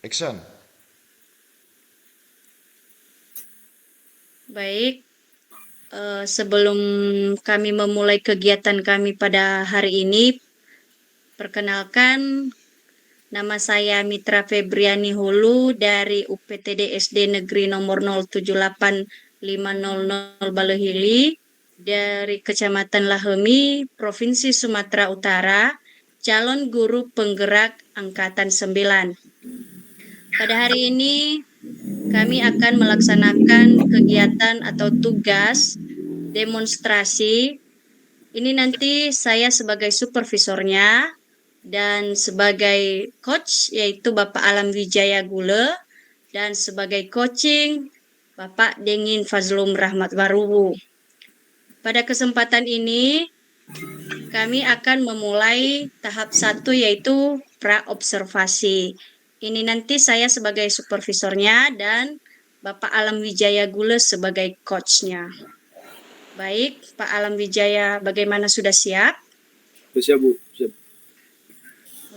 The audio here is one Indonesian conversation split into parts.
Action. Baik, sebelum kami memulai kegiatan kami pada hari ini, perkenalkan nama saya Mitra Febriani Hulu dari UPTD SD Negeri nomor 078500 Balehili dari Kecamatan Lahemi, Provinsi Sumatera Utara, calon guru penggerak Angkatan 9. Pada hari ini kami akan melaksanakan kegiatan atau tugas demonstrasi. Ini nanti saya sebagai supervisornya dan sebagai coach yaitu Bapak Alam Wijaya Gule dan sebagai coaching Bapak Dengin Fazlum Rahmat Warubu. Pada kesempatan ini kami akan memulai tahap 1 yaitu pra-observasi. Ini nanti saya sebagai supervisornya dan Bapak Alam Wijaya Gule sebagai coachnya. Baik, Pak Alam Wijaya, bagaimana sudah siap? Siap, Bu. Siap.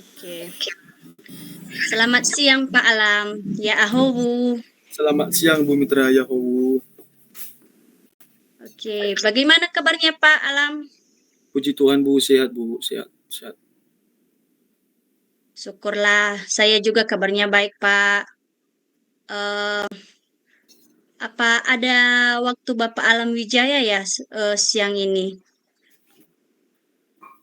Oke. Selamat siang, Pak Alam. Ya, ahowu. Selamat siang, Bu Mitra Yahowu. Oke, bagaimana kabarnya, Pak Alam? Puji Tuhan, Bu. Sehat, Bu. Sehat. Sehat. Syukurlah, saya juga kabarnya baik, Pak. Apa ada waktu Bapak Alam Wijaya ya siang ini?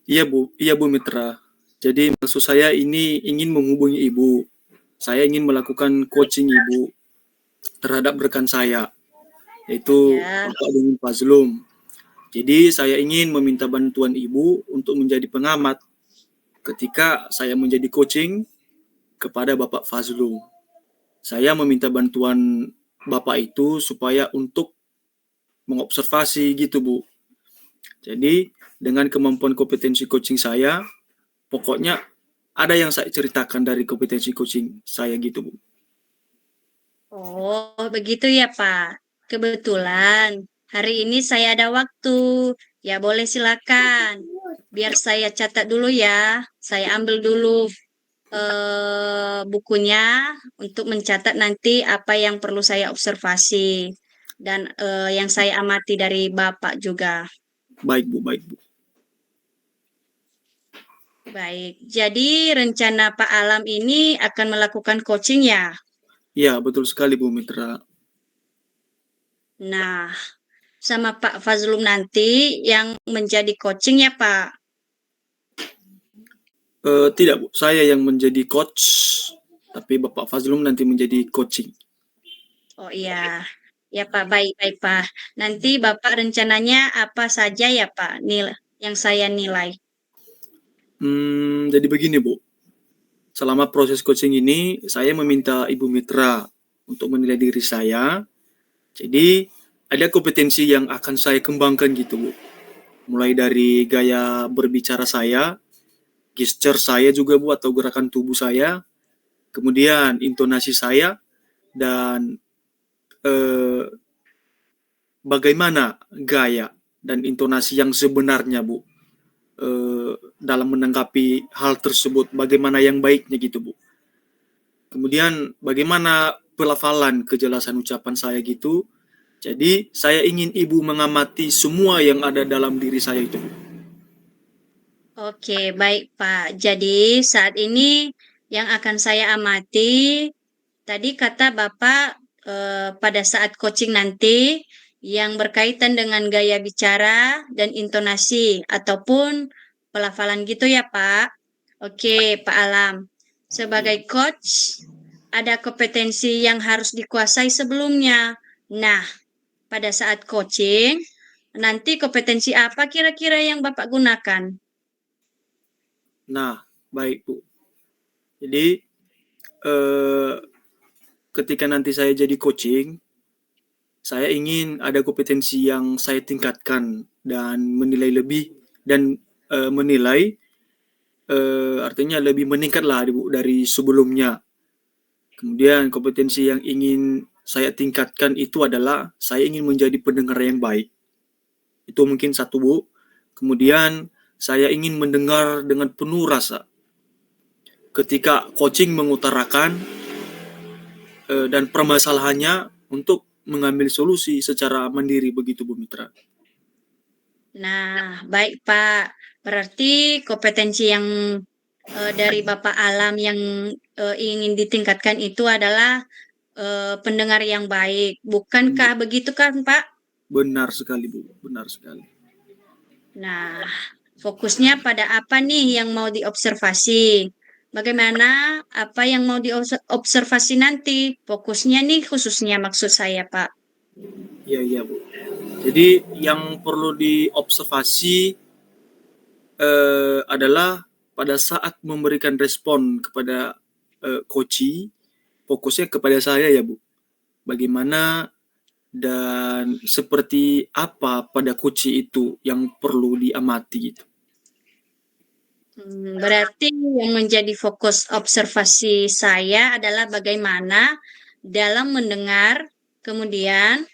Iya, Bu. Iya, Bu Mitra. Jadi maksud saya ini ingin menghubungi Ibu. Saya ingin melakukan coaching Ibu terhadap rekan saya, yaitu Ya, Bapak Dengin Fazlum. Jadi saya ingin meminta bantuan Ibu untuk menjadi pengamat ketika saya menjadi coaching kepada Bapak Fazlum. Saya meminta bantuan Bapak itu supaya untuk mengobservasi gitu, Bu. Jadi dengan kemampuan kompetensi coaching saya, pokoknya ada yang saya ceritakan dari kompetensi coaching saya gitu, Bu. oh begitu ya Pak. Kebetulan hari ini saya ada waktu. Ya boleh silakan. Biar saya catat dulu ya. Saya ambil dulu bukunya untuk mencatat nanti apa yang perlu saya observasi dan yang saya amati dari Bapak juga. Baik, Bu, baik, Bu. Baik, jadi rencana Pak Alam ini akan melakukan coaching ya. Iya, betul sekali, Bu Mitra. Nah, sama Pak Fazlum nanti yang menjadi coaching ya Pak. Tidak, Bu. Saya yang menjadi coach, tapi Bapak Fazlum nanti menjadi coaching. Oh iya, ya Pak, baik-baik Pak. Nanti Bapak rencananya apa saja ya Pak yang saya nilai. Jadi begini, Bu. Selama proses coaching ini, saya meminta Ibu Mitra untuk menilai diri saya. Jadi, ada kompetensi yang akan saya kembangkan gitu, Bu. Mulai dari gaya berbicara saya, gesture saya juga, Bu, atau gerakan tubuh saya, kemudian intonasi saya, dan bagaimana gaya dan intonasi yang sebenarnya, Bu, dalam menanggapi hal tersebut, bagaimana yang baiknya gitu, Bu. Kemudian bagaimana pelafalan kejelasan ucapan saya gitu. Jadi saya ingin Ibu mengamati semua yang ada dalam diri saya itu, Bu. Oke, baik Pak. Jadi saat ini yang akan saya amati, tadi kata Bapak pada saat coaching nanti yang berkaitan dengan gaya bicara dan intonasi ataupun pelafalan gitu ya Pak. Oke, Pak Alam. Sebagai coach, ada kompetensi yang harus dikuasai sebelumnya. Nah, pada saat coaching, nanti kompetensi apa kira-kira yang Bapak gunakan? Nah, baik, Bu. Jadi eh, ketika nanti saya jadi coaching, saya ingin ada kompetensi yang saya tingkatkan dan menilai lebih dan menilai artinya lebih meningkat lah dari sebelumnya. Kemudian kompetensi yang ingin saya tingkatkan itu adalah saya ingin menjadi pendengar yang baik. Itu mungkin satu, Bu. Kemudian saya ingin mendengar dengan penuh rasa. Ketika coaching mengutarakan dan permasalahannya untuk mengambil solusi secara mandiri begitu, Bu Mitra. Nah, baik Pak. Berarti kompetensi yang dari Bapak Alam yang ingin ditingkatkan itu adalah pendengar yang baik. Bukankah begitu kan, Pak? Benar sekali, Bu. Benar sekali. Nah, fokusnya pada apa nih yang mau diobservasi? Bagaimana apa yang mau diobservasi nanti? Fokusnya nih khususnya maksud saya, Pak. Iya, iya, Bu. Jadi yang perlu diobservasi adalah pada saat memberikan respon kepada coach, fokusnya kepada saya ya, Bu. Bagaimana dan seperti apa pada coach itu yang perlu diamati gitu. Berarti yang menjadi fokus observasi saya adalah bagaimana dalam mendengar, kemudian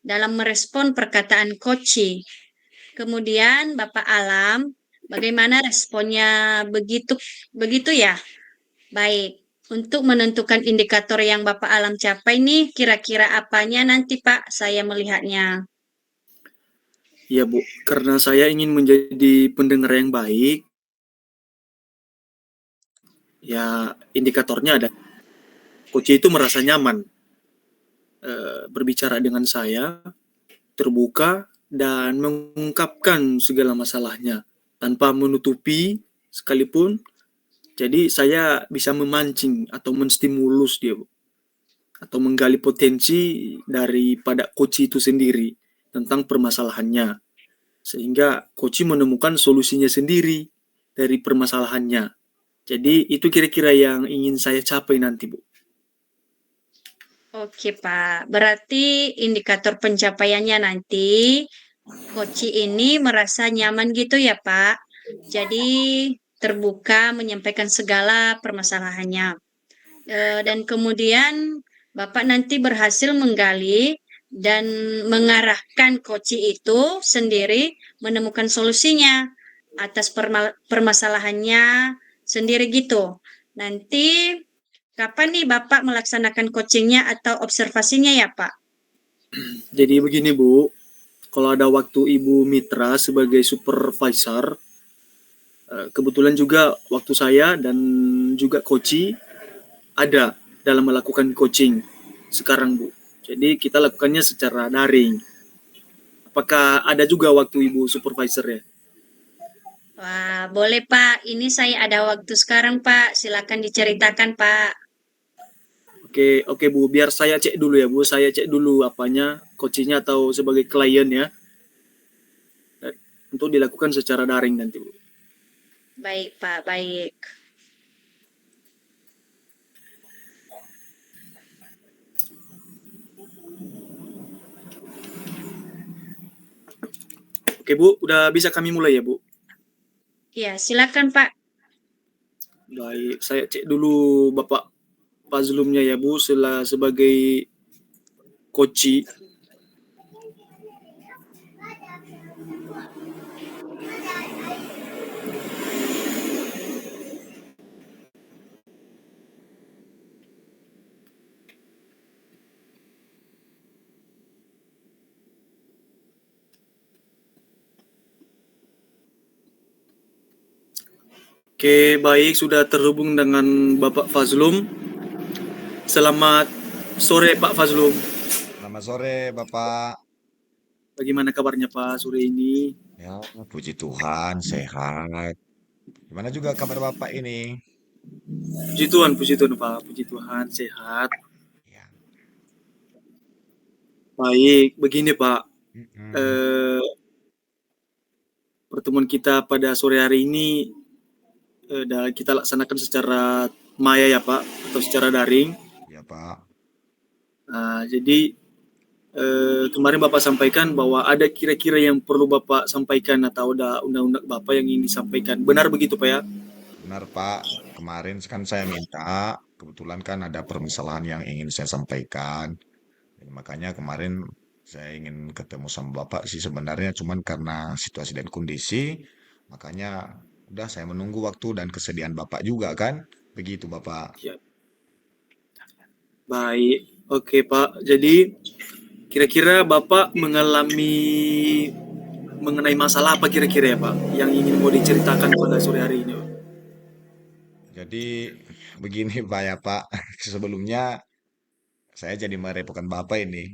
dalam merespon perkataan Koci. Kemudian Bapak Alam, bagaimana responnya begitu begitu ya? Baik. Untuk menentukan indikator yang Bapak Alam capai nih, kira-kira apanya nanti Pak saya melihatnya? Ya, Bu, karena saya ingin menjadi pendengar yang baik, ya indikatornya ada coach itu merasa nyaman berbicara dengan saya, terbuka dan mengungkapkan segala masalahnya tanpa menutupi sekalipun. Jadi saya bisa memancing atau menstimulus dia, Bu, atau menggali potensi daripada coach itu sendiri tentang permasalahannya sehingga coach menemukan solusinya sendiri dari permasalahannya. Jadi itu kira-kira yang ingin saya capai nanti, Bu. Oke Pak, berarti indikator pencapaiannya nanti Koci ini merasa nyaman gitu ya Pak. Jadi terbuka menyampaikan segala permasalahannya. Dan kemudian Bapak nanti berhasil menggali dan mengarahkan Koci itu sendiri menemukan solusinya atas permasalahannya sendiri gitu. Nanti kapan nih Bapak melaksanakan coachingnya atau observasinya ya Pak? Jadi begini, Bu, kalau ada waktu Ibu Mitra sebagai supervisor, kebetulan juga waktu saya dan juga coach ada dalam melakukan coaching sekarang, Bu. Jadi kita lakukannya secara daring. Apakah ada juga waktu Ibu supervisor ya? Wah, boleh Pak. Ini saya ada waktu sekarang Pak. Silakan diceritakan Pak. Oke, oke Bu, biar saya cek dulu ya Bu. Saya cek dulu apanya, coachingnya atau sebagai klien ya. Untuk dilakukan secara daring nanti Bu. Baik Pak, baik. Oke Bu, udah bisa kami mulai ya Bu? Ya, silakan Pak. Baik, saya cek dulu Bapak Fazlumnya ya Bu, sebagai coach. Oke, baik, sudah terhubung dengan Bapak Fazlum. Selamat sore Pak Fazlum. Selamat sore, Bapak. Bagaimana kabarnya Pak sore ini? Ya, puji Tuhan, sehat. Gimana juga kabar Bapak ini? Puji Tuhan Pak, puji Tuhan sehat. Ya. Baik, begini Pak. Mm-mm. Eh, Pertemuan kita pada sore hari ini kita laksanakan secara maya ya Pak, atau secara daring. Ya Pak. Jadi kemarin Bapak sampaikan bahwa ada kira-kira yang perlu Bapak sampaikan atau ada undang-undang Bapak yang ingin disampaikan. Benar begitu Pak ya? Benar Pak, kemarin kan saya minta, kebetulan kan ada permasalahan yang ingin saya sampaikan. Jadi makanya kemarin saya ingin ketemu sama Bapak sih sebenarnya cuman karena situasi dan kondisi, makanya udah saya menunggu waktu dan kesediaan Bapak juga kan. Begitu Bapak. Ya, baik. Oke Pak. Jadi kira-kira Bapak mengalami mengenai masalah apa kira-kira ya Pak yang ingin mau diceritakan pada sore hari ini Pak? Jadi begini Pak ya Pak, sebelumnya saya jadi merepotkan Bapak ini.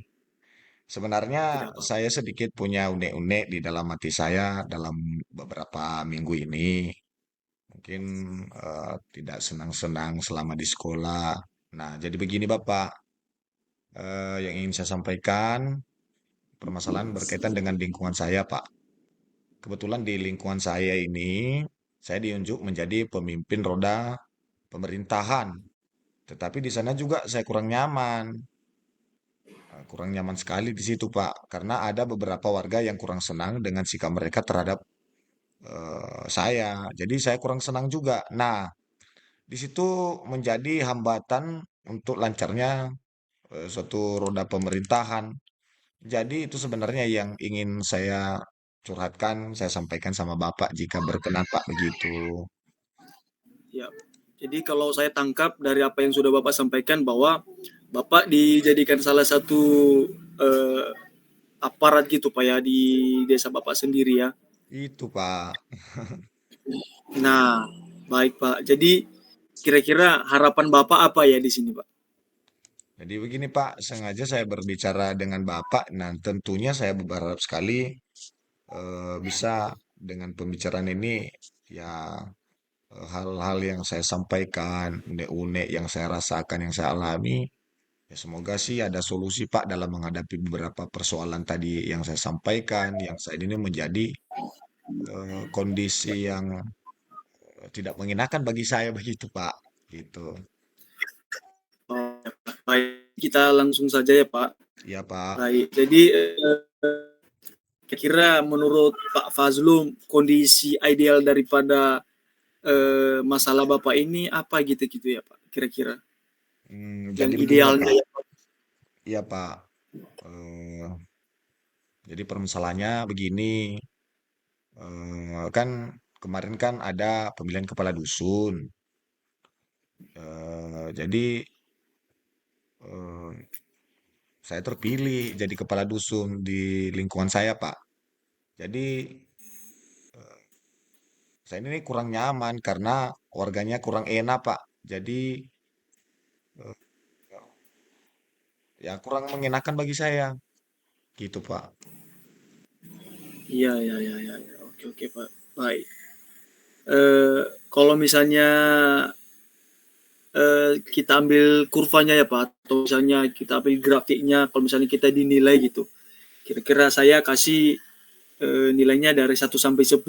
Sebenarnya Tidak Pak. saya sedikit punya unek-unek di dalam hati saya dalam beberapa minggu ini. Mungkin tidak senang-senang selama di sekolah. Nah, jadi begini Bapak, yang ingin saya sampaikan, permasalahan berkaitan dengan lingkungan saya Pak. Kebetulan di lingkungan saya ini, saya diunjuk menjadi pemimpin roda pemerintahan. Tetapi di sana juga saya kurang nyaman. Kurang nyaman sekali di situ Pak, karena ada beberapa warga yang kurang senang dengan sikap mereka terhadap saya. Jadi saya kurang senang juga. Nah, di situ menjadi hambatan untuk lancarnya suatu roda pemerintahan. Jadi itu sebenarnya yang ingin saya curhatkan, saya sampaikan sama Bapak jika berkenan Pak begitu. Ya. Jadi kalau saya tangkap dari apa yang sudah Bapak sampaikan bahwa Bapak dijadikan salah satu eh, aparat gitu Pak ya di desa Bapak sendiri ya. Itu Pak. Nah, baik Pak. Jadi kira-kira harapan Bapak apa ya di sini Pak? Jadi begini Pak, sengaja saya berbicara dengan Bapak. Nah, tentunya saya berharap sekali bisa dengan pembicaraan ini ya hal-hal yang saya sampaikan, unek-unek yang saya rasakan, yang saya alami, ya semoga sih ada solusi Pak dalam menghadapi beberapa persoalan tadi yang saya sampaikan, yang saat ini menjadi kondisi yang tidak mengenakan bagi saya begitu Pak. Gitu. Oh, baik, kita langsung saja ya Pak. Ya Pak. Baik, jadi kira-kira menurut Pak Fazlum kondisi ideal daripada masalah Bapak ini apa gitu-gitu ya Pak? Kira-kira yang Jadi begini idealnya Pak. ya. Iya Pak. Eh, jadi permasalahannya begini. Kan kemarin kan ada pemilihan kepala dusun. Jadi eh, saya terpilih jadi kepala dusun di lingkungan saya, Pak. Jadi saya ini kurang nyaman karena warganya kurang enak, Pak. Jadi eh, ya kurang mengenakan bagi saya, gitu, Pak. Iya, iya, iya, iya. Ya. Oke, oke Pak. Baik. Kalau misalnya kita ambil kurvanya ya Pak, atau misalnya kita ambil grafiknya, kalau misalnya kita dinilai gitu. Kira-kira saya kasih nilainya dari 1 sampai 10.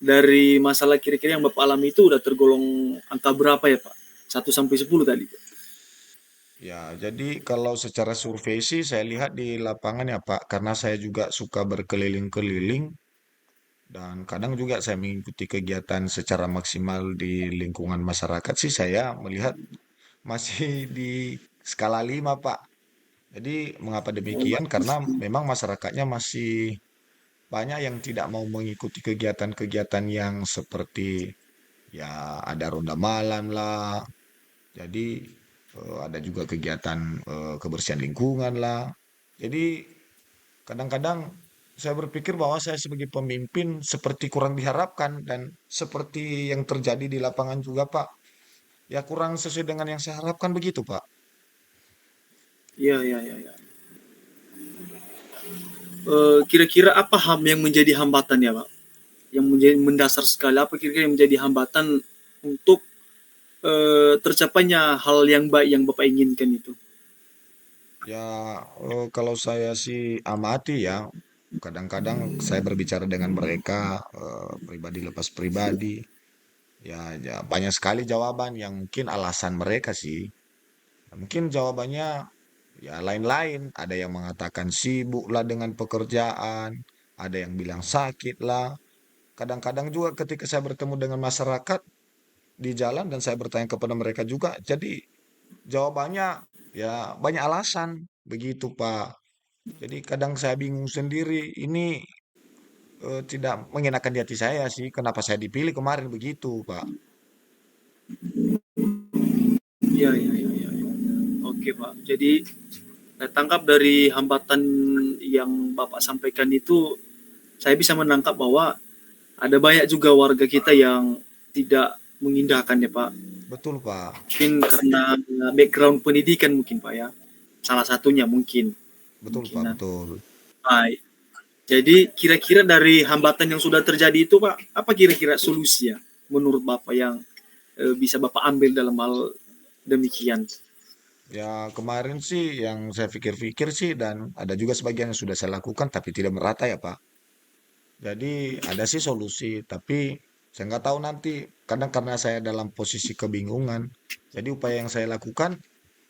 Dari masalah kira-kira yang Bapak alami itu udah tergolong angka berapa ya Pak? 1 sampai 10 tadi. Ya, jadi kalau secara survei sih saya lihat di lapangan ya, Pak, karena saya juga suka berkeliling-keliling dan kadang juga saya mengikuti kegiatan secara maksimal di lingkungan masyarakat sih saya melihat masih di skala 5 Pak. Jadi mengapa demikian? Karena memang masyarakatnya masih banyak yang tidak mau mengikuti kegiatan-kegiatan yang seperti ya ada ronda malam lah. Jadi ada juga kegiatan kebersihan lingkungan lah. Jadi kadang-kadang saya berpikir bahwa saya sebagai pemimpin seperti kurang diharapkan dan seperti yang terjadi di lapangan juga Pak. Ya kurang sesuai dengan yang saya harapkan begitu Pak. Iya, iya, iya, iya. Kira-kira apa ham yang menjadi hambatan ya Pak? Yang menjadi mendasar sekali apa kira-kira yang menjadi hambatan untuk tercapainya hal yang baik yang Bapak inginkan itu? Ya, kalau saya sih amati ya, kadang-kadang saya berbicara dengan mereka pribadi lepas pribadi. Ya, banyak sekali jawaban yang mungkin alasan mereka sih. Mungkin jawabannya ya lain-lain. Ada yang mengatakan sibuk lah dengan pekerjaan, ada yang bilang sakit lah. Kadang-kadang juga ketika saya bertemu dengan masyarakat di jalan dan saya bertanya kepada mereka juga, jadi jawabannya ya banyak alasan begitu, Pak. Jadi kadang saya bingung sendiri, ini tidak mengenakan di hati saya sih, kenapa saya dipilih kemarin begitu, Pak. Iya, iya, iya, iya. Oke, Pak. Jadi saya tangkap dari hambatan yang Bapak sampaikan itu, saya bisa menangkap bahwa ada banyak juga warga kita yang tidak mengindahkan ya, Pak. Betul, Pak. Mungkin karena background pendidikan mungkin, Pak ya. Salah satunya mungkin. Betul, Pak, Kemungkinan. betul. Baik. Jadi kira-kira dari hambatan yang sudah terjadi itu, Pak, apa kira-kira solusi ya menurut Bapak yang bisa Bapak ambil dalam hal demikian? Ya, kemarin sih yang saya pikir-pikir sih dan ada juga sebagian yang sudah saya lakukan tapi tidak merata ya, Pak. Jadi ada sih solusi, tapi saya nggak tahu nanti. Kadang karena saya dalam posisi kebingungan. Jadi upaya yang saya lakukan,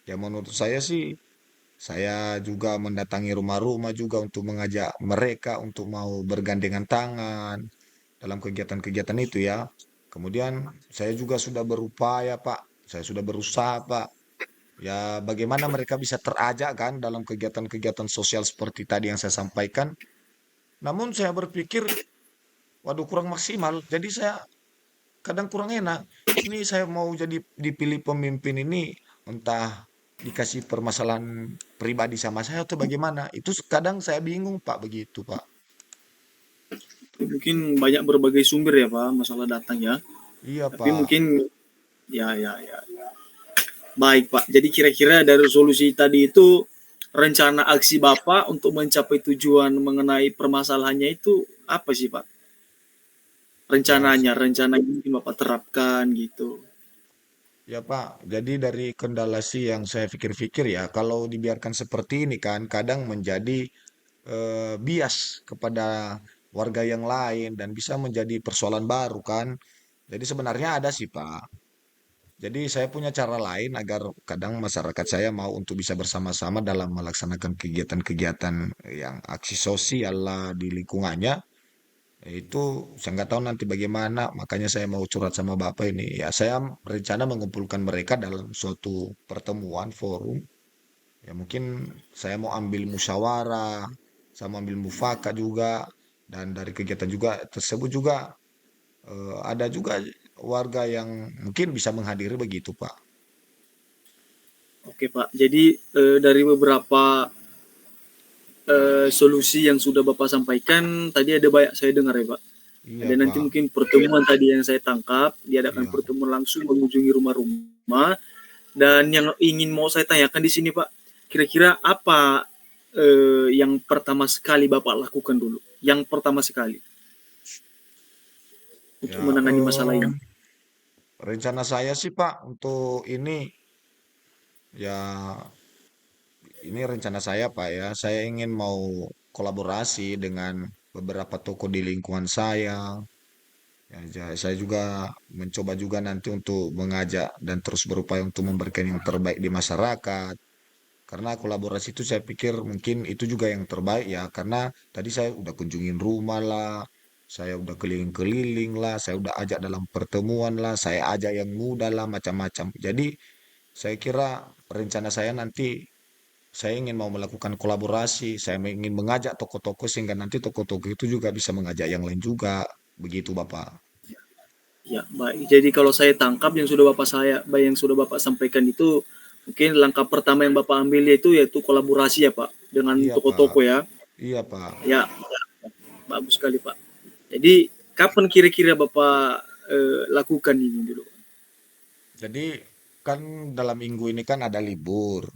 ya menurut saya sih, saya juga mendatangi rumah-rumah juga untuk mengajak mereka untuk mau bergandengan tangan dalam kegiatan-kegiatan itu ya. Kemudian saya juga sudah berupaya, Pak. Saya sudah berusaha, Pak. Ya, bagaimana mereka bisa terajak kan dalam kegiatan-kegiatan sosial seperti tadi yang saya sampaikan. Namun saya berpikir, waduh kurang maksimal. Jadi saya kadang kurang enak. Ini saya mau jadi dipilih pemimpin ini entah dikasih permasalahan pribadi sama saya atau bagaimana. Itu kadang saya bingung, Pak, begitu, Pak. Mungkin banyak berbagai sumber ya, Pak, masalah datang ya. Iya, Tapi Pak. mungkin ya, ya, ya. Baik, Pak. Jadi kira-kira dari solusi tadi itu rencana aksi Bapak untuk mencapai tujuan mengenai permasalahannya itu apa sih, Pak? Ya, Rencananya mungkin Bapak terapkan gitu. ya, Pak. Jadi dari kendala sih yang saya pikir-pikir ya, kalau dibiarkan seperti ini kan kadang menjadi bias kepada warga yang lain dan bisa menjadi persoalan baru kan. Jadi sebenarnya ada sih, Pak. Jadi saya punya cara lain agar kadang masyarakat saya mau untuk bisa bersama-sama dalam melaksanakan kegiatan-kegiatan yang aksi sosial lah di lingkungannya. Itu saya nggak tahu nanti bagaimana, makanya saya mau curhat sama Bapak ini. Ya, saya berencana mengumpulkan mereka dalam suatu pertemuan forum. Ya mungkin saya mau ambil musyawarah, saya mau ambil mufakat juga, dan dari kegiatan juga tersebut juga ada juga warga yang mungkin bisa menghadiri begitu, Pak. Oke, Pak. Jadi dari beberapa solusi yang sudah Bapak sampaikan tadi ada banyak saya dengar ya, Pak. Iya, Ada nanti Pak. mungkin pertemuan tadi yang saya tangkap, diadakan Iya. pertemuan langsung mengunjungi rumah-rumah. Dan yang ingin mau saya tanyakan di sini, Pak, kira-kira apa yang pertama sekali Bapak lakukan dulu? Yang pertama sekali untuk Ya, menangani masalah ini. rencana saya sih, Pak, untuk ini ya ini rencana saya, Pak ya. Saya ingin mau kolaborasi dengan beberapa toko di lingkungan saya. Ya, saya juga mencoba juga nanti untuk mengajak dan terus berupaya untuk memberikan yang terbaik di masyarakat. Karena kolaborasi itu saya pikir mungkin itu juga yang terbaik ya. Karena tadi saya udah kunjungin rumah lah, saya udah keliling-keliling lah, saya udah ajak dalam pertemuan lah, saya ajak yang muda lah, macam-macam. Jadi saya kira rencana saya nanti saya ingin mau melakukan kolaborasi, saya ingin mengajak tokoh-tokoh sehingga nanti tokoh-tokoh itu juga bisa mengajak yang lain juga. Begitu, Bapak. Ya, baik. Jadi kalau saya tangkap yang sudah Bapak sampaikan itu mungkin langkah pertama yang Bapak ambil yaitu kolaborasi ya, Pak, dengan Iya, Pak. toko-toko ya. Iya, Pak. Ya, bagus sekali, Pak. Jadi kapan kira-kira Bapak lakukan ini dulu? Jadi kan dalam minggu ini kan ada libur.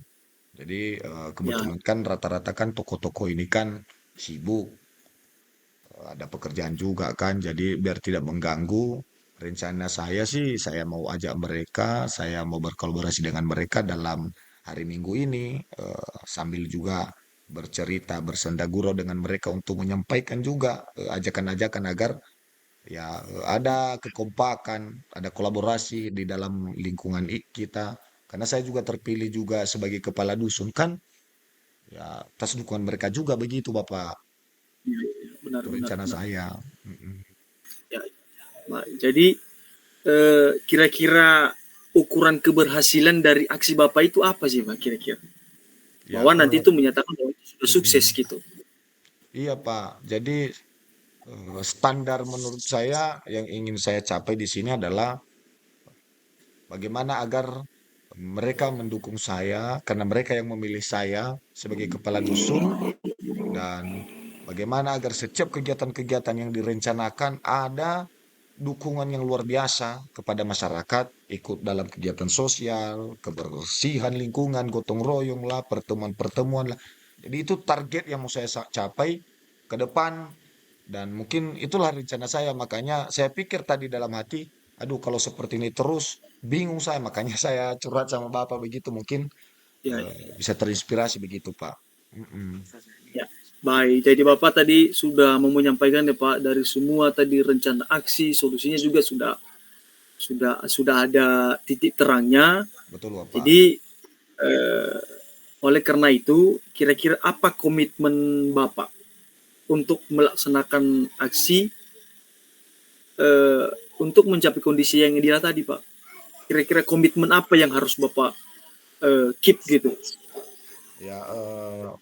Jadi Ya, kebetulan kan rata-rata kan toko-toko ini kan sibuk, ada pekerjaan juga kan. Jadi biar tidak mengganggu, rencana saya sih saya mau ajak mereka, saya mau berkolaborasi dengan mereka dalam hari Minggu ini sambil juga bercerita, bersenda gurau dengan mereka untuk menyampaikan juga ajakan-ajakan agar ya ada kekompakan, ada kolaborasi di dalam lingkungan kita. Karena saya juga terpilih juga sebagai kepala dusun kan, ya atas dukungan mereka juga begitu Bapak. Iya, iya, benar, Itu benar, rencana benar. saya. Mm-mm. Ya, jadi kira-kira ukuran keberhasilan dari aksi Bapak itu apa sih Pak kira-kira? Ya, Bahwa nanti itu menyatakan bahwa itu sudah sukses mm-mm. gitu. Iya Pak. Jadi standar menurut saya yang ingin saya capai di sini adalah bagaimana agar mereka mendukung saya karena mereka yang memilih saya sebagai kepala dusun dan bagaimana agar setiap kegiatan-kegiatan yang direncanakan ada dukungan yang luar biasa kepada masyarakat, ikut dalam kegiatan sosial, kebersihan lingkungan, gotong royong lah, pertemuan-pertemuan lah. Jadi itu target yang mau saya capai ke depan dan mungkin itulah rencana saya. Makanya saya pikir tadi dalam hati, aduh kalau seperti ini terus bingung saya. Makanya saya curhat sama Bapak begitu mungkin Ya, bisa terinspirasi begitu, Pak. Mm-mm. ya. Baik, jadi Bapak tadi sudah mau menyampaikan ya Pak dari semua tadi rencana aksi, solusinya juga sudah ada titik terangnya. Betul, Bapak. Jadi eh, oleh karena itu, kira-kira apa komitmen Bapak untuk melaksanakan aksi untuk mencapai kondisi yang ideal tadi, Pak? Kira-kira komitmen apa yang harus Bapak keep gitu? Ya,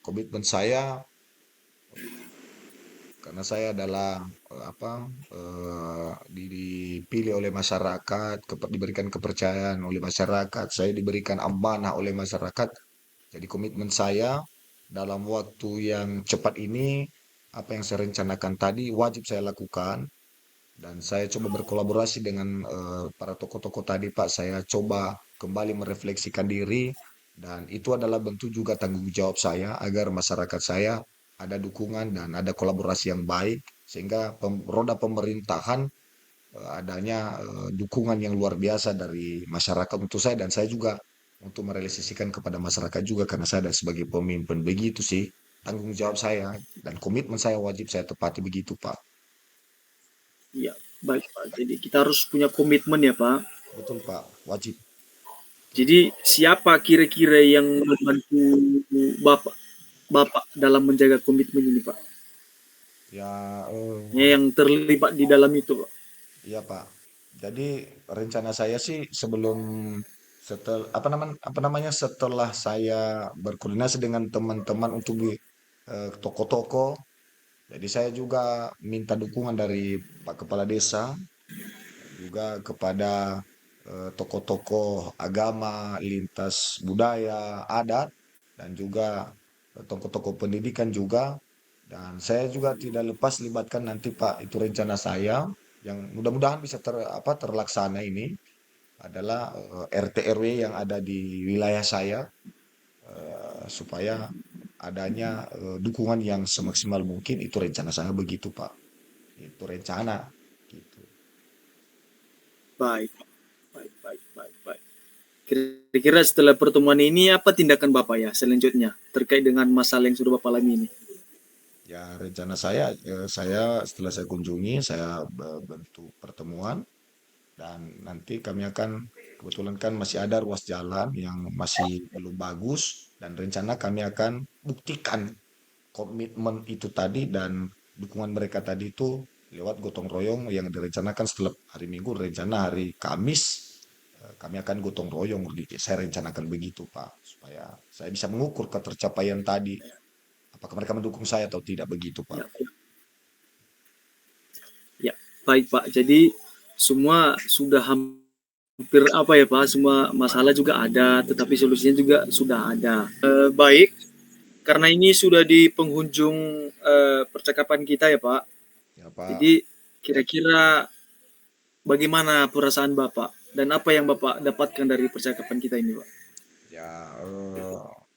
komitmen saya karena saya adalah dipilih oleh masyarakat, diberikan kepercayaan oleh masyarakat, saya diberikan amanah oleh masyarakat. Jadi komitmen saya dalam waktu yang cepat ini, apa yang saya rencanakan tadi wajib saya lakukan dan saya coba berkolaborasi dengan para tokoh-tokoh tadi, Pak. Saya coba kembali merefleksikan diri dan itu adalah bentuk juga tanggung jawab saya agar masyarakat saya ada dukungan dan ada kolaborasi yang baik sehingga roda pemerintahan adanya dukungan yang luar biasa dari masyarakat untuk saya dan saya juga untuk merealisasikan kepada masyarakat juga karena saya ada sebagai pemimpin begitu sih tanggung jawab saya dan komitmen saya wajib saya tepati begitu Pak. Ya, baik Pak. Jadi kita harus punya komitmen ya Pak. Betul Pak, wajib. Jadi siapa kira-kira yang membantu Bapak Bapak dalam menjaga komitmen ini Pak? Ya, Yang terlibat di dalam itu Pak. iya Pak. Jadi rencana saya sih sebelum apa namanya setelah saya berkoordinasi dengan teman-teman untuk di toko-toko. Jadi saya juga minta dukungan dari Pak Kepala Desa, juga kepada tokoh-tokoh agama, lintas budaya, adat, dan juga tokoh-tokoh pendidikan juga. Dan saya juga tidak lepas libatkan nanti Pak, itu rencana saya yang mudah-mudahan bisa terlaksana ini adalah RT RW yang ada di wilayah saya supaya adanya dukungan yang semaksimal mungkin itu rencana saya begitu Pak. Itu rencana gitu. Baik, baik, baik, baik, baik. Kira-kira setelah pertemuan ini apa tindakan Bapak ya selanjutnya terkait dengan masalah yang sudah Bapak alami ini? Ya rencana saya setelah saya kunjungi saya bentuk pertemuan dan nanti kami akan kebetulan kan masih ada ruas jalan yang masih belum bagus dan rencana kami akan buktikan komitmen itu tadi dan dukungan mereka tadi itu lewat gotong royong yang direncanakan setelah hari Minggu, rencana hari Kamis kami akan gotong royong. Saya rencanakan begitu Pak, supaya saya bisa mengukur ketercapaian tadi. Apakah mereka mendukung saya atau tidak begitu Pak? Ya, ya, baik Pak. Jadi semua sudah hampir apa ya Pak? Semua masalah juga ada, tetapi solusinya juga sudah ada. Baik, karena ini sudah di penghujung percakapan kita ya Pak. Ya Pak, Jadi kira-kira bagaimana perasaan Bapak dan apa yang Bapak dapatkan dari percakapan kita ini Pak? ya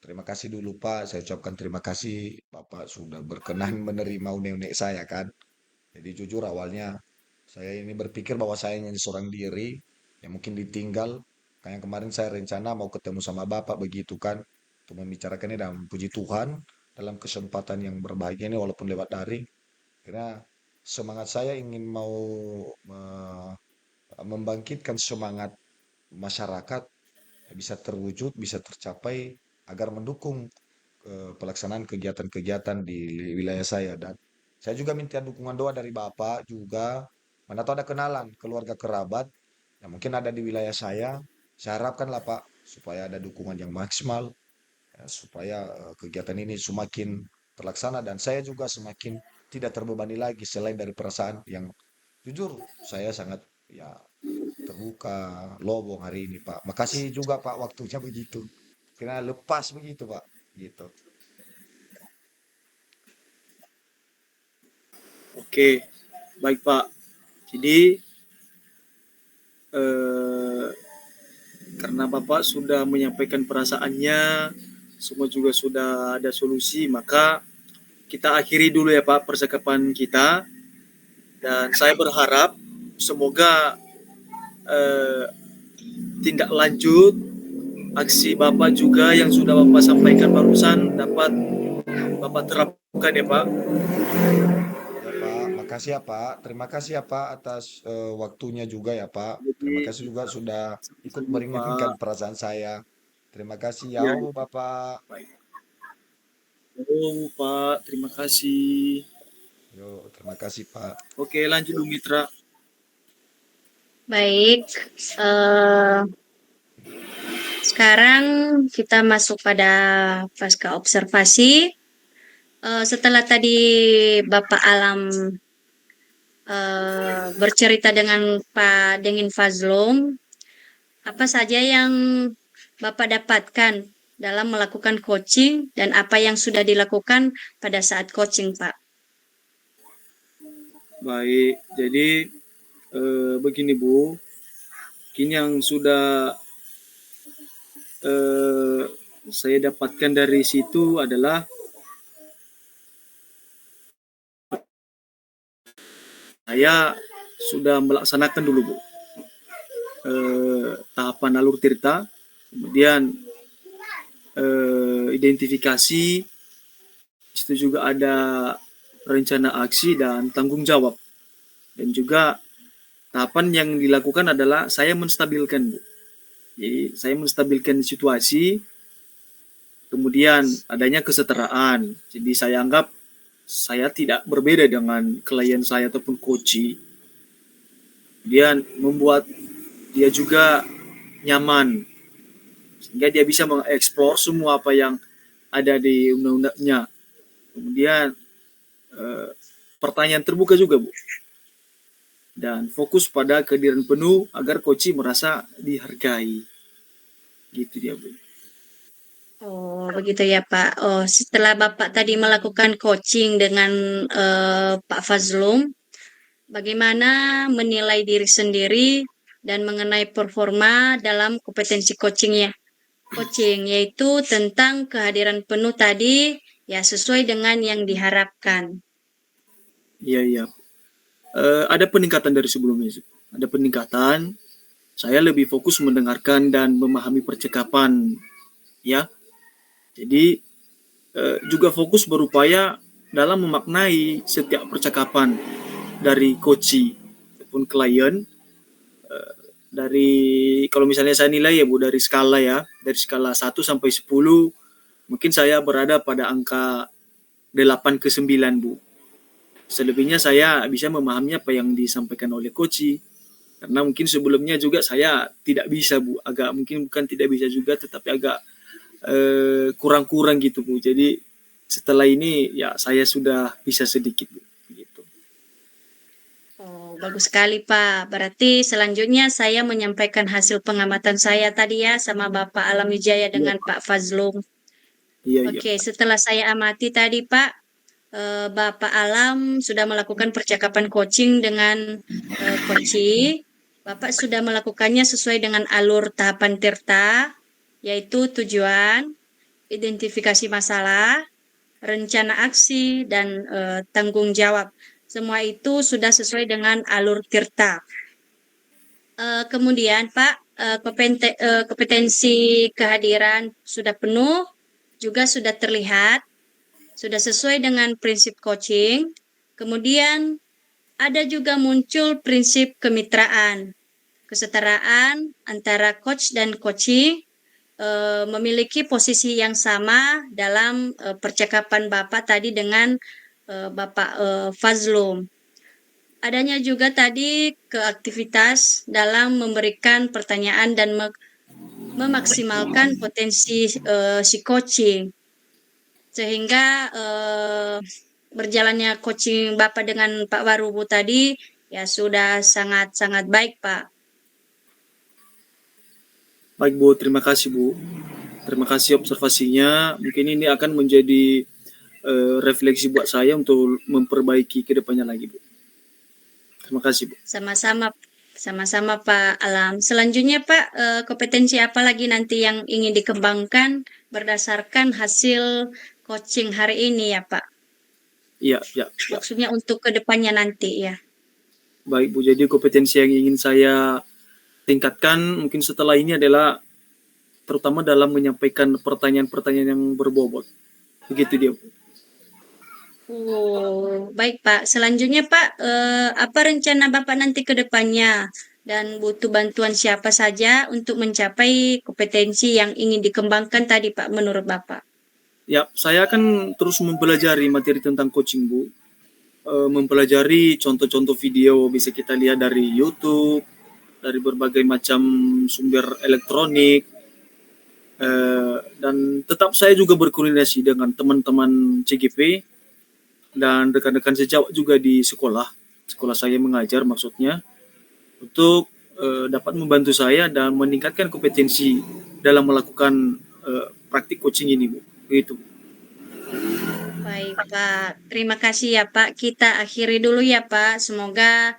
terima kasih dulu Pak. Saya ucapkan terima kasih Bapak sudah berkenan menerima unek-unek saya kan. Jadi jujur awalnya saya ini berpikir bahwa saya hanya seorang diri yang mungkin ditinggal. Kayak kemarin saya rencana mau ketemu sama Bapak begitu kan. Untuk membicarakannya dan puji Tuhan dalam kesempatan yang berbahagia ini walaupun lewat daring. Karena semangat saya ingin mau membangkitkan semangat masyarakat bisa terwujud, bisa tercapai agar mendukung pelaksanaan kegiatan-kegiatan di wilayah saya. Dan saya juga minta dukungan doa dari Bapak juga. Mana tahu ada kenalan, keluarga kerabat yang mungkin ada di wilayah saya. Saya harapkanlah Pak supaya ada dukungan yang maksimal ya, supaya kegiatan ini semakin terlaksana dan saya juga semakin tidak terbebani lagi selain dari perasaan yang jujur saya sangat ya terbuka, lowong hari ini, Pak. Makasih juga, Pak, waktunya begitu. Kira lepas begitu, Pak. Gitu. Oke, baik Pak. Jadi eh, karena Bapak sudah menyampaikan perasaannya, semua juga sudah ada solusi, maka kita akhiri dulu ya Pak percakapan kita. Dan saya berharap semoga eh, tindak lanjut aksi Bapak juga yang sudah Bapak sampaikan barusan dapat Bapak terapkan ya Pak. Ya, Pak. Makasih ya, Pak. Terima kasih ya, Pak, atas waktunya juga ya, Pak. Terima Jadi kasih juga sudah ikut sama-sama meringankan Pak. perasaan saya. Terima kasih ya, Ya, Bapak. baik. Oh Pak, terima kasih. Yo, terima kasih, Pak. Oke, lanjut Bu Mitra. Baik, eh, sekarang kita masuk pada pasca observasi. Setelah tadi Bapak Alam bercerita dengan Pak Dengin Fazlum, apa saja yang Bapak dapatkan dalam melakukan coaching dan apa yang sudah dilakukan pada saat coaching, Pak? Baik, jadi begini Bu, ini yang sudah eh, saya dapatkan dari situ adalah saya sudah melaksanakan dulu Bu tahapan alur tirta, kemudian identifikasi, itu juga ada rencana aksi dan tanggung jawab. Dan juga tahapan yang dilakukan adalah saya menstabilkan Bu. Jadi saya menstabilkan situasi, kemudian adanya kesetaraan. Jadi saya anggap saya tidak berbeda dengan klien saya ataupun coach. Kemudian membuat dia juga nyaman sehingga dia bisa mengeksplor semua apa yang ada di undang-undangnya. Kemudian eh, pertanyaan terbuka juga Bu, dan fokus pada kehadiran penuh agar coach merasa dihargai. Gitu dia Bu. Oh, begitu ya, Pak. Oh, setelah Bapak tadi melakukan coaching dengan Pak Fazlum, bagaimana menilai diri sendiri dan mengenai performa dalam kompetensi coachingnya? Coaching yaitu tentang kehadiran penuh tadi, ya sesuai dengan yang diharapkan. Iya iya. Ada peningkatan dari sebelumnya sih. Ada peningkatan. Saya lebih fokus mendengarkan dan memahami percakapan, ya. Jadi juga fokus berupaya dalam memaknai setiap percakapan dari coach ataupun klien. Dari kalau misalnya saya nilai ya Bu, dari skala ya, dari skala 1 sampai 10, mungkin saya berada pada angka 8 ke 9 Bu. Selebihnya saya bisa memahami apa yang disampaikan oleh coach, karena mungkin sebelumnya juga saya tidak bisa Bu, agak mungkin bukan tidak bisa juga, tetapi agak kurang-kurang gitu Bu. Jadi setelah ini ya saya sudah bisa sedikit Bu. Gitu. Oh, bagus sekali, Pak. Berarti selanjutnya saya menyampaikan hasil pengamatan saya tadi ya sama Bapak Alam Wijaya Iya, dengan Pak Fazlum. iya, iya. Oke, setelah saya amati tadi, Pak, Bapak Alam sudah melakukan percakapan coaching dengan Koci. Bapak sudah melakukannya sesuai dengan alur tahapan tirta, yaitu tujuan, identifikasi masalah, rencana aksi, dan tanggung jawab. Semua itu sudah sesuai dengan alur tirta. Kemudian, Pak, kompetensi kehadiran sudah penuh, juga sudah terlihat, sudah sesuai dengan prinsip coaching. Kemudian ada juga muncul prinsip kemitraan, kesetaraan antara coach dan coaching, memiliki posisi yang sama dalam percakapan Bapak tadi dengan Bapak Fazlum. Adanya juga tadi keaktivitas dalam memberikan pertanyaan dan memaksimalkan potensi si coaching, sehingga berjalannya coaching Bapak dengan Pak Warubu tadi ya sudah sangat-sangat baik, Pak. Baik Bu, terima kasih Bu. Terima kasih observasinya. Mungkin ini akan menjadi refleksi buat saya untuk memperbaiki ke depannya lagi Bu. Terima kasih Bu. Sama-sama Pak Alam. Selanjutnya Pak, kompetensi apa lagi nanti yang ingin dikembangkan berdasarkan hasil coaching hari ini ya Pak? Iya, ya. Maksudnya untuk kedepannya nanti ya. Baik Bu, jadi kompetensi yang ingin saya tingkatkan mungkin setelah ini adalah terutama dalam menyampaikan pertanyaan-pertanyaan yang berbobot. Begitu dia Bu. Oh, baik Pak. Selanjutnya Pak, apa rencana Bapak nanti ke depannya? Dan butuh bantuan siapa saja untuk mencapai kompetensi yang ingin dikembangkan tadi Pak, menurut Bapak? Ya, saya akan terus mempelajari materi tentang coaching Bu. Mempelajari contoh-contoh video bisa kita lihat dari YouTube, dari berbagai macam sumber elektronik, dan tetap saya juga berkoordinasi dengan teman-teman CGP dan rekan-rekan sejawat juga di sekolah saya mengajar maksudnya, untuk dapat membantu saya dan meningkatkan kompetensi dalam melakukan praktik coaching ini Bu. Begitu. Baik, Pak. Terima kasih ya, Pak. Kita akhiri dulu ya, Pak. Semoga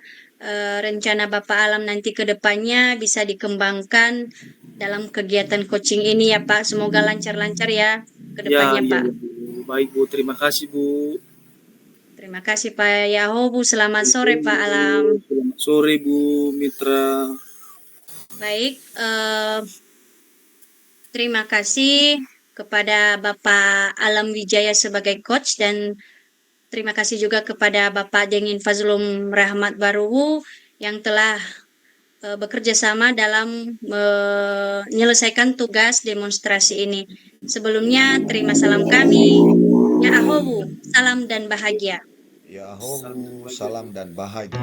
rencana Bapak Alam nanti ke depannya bisa dikembangkan dalam kegiatan coaching ini ya, Pak. Semoga lancar-lancar ya ke depannya, Ya, Pak. Bu. Baik Bu, terima kasih Bu. Terima kasih, Pak Yahobu. Selamat sore, Pak Alam. Selamat sore Bu Mitra. Baik, terima kasih kepada Bapak Alam Wijaya sebagai coach dan terima kasih juga kepada Bapak Dengin Fazlum Rahmat Baruwu yang telah bekerja sama dalam menyelesaikan tugas demonstrasi ini. Sebelumnya, terima salam kami. Ya Ahowu, salam dan bahagia. Ya, salam dan bahagia.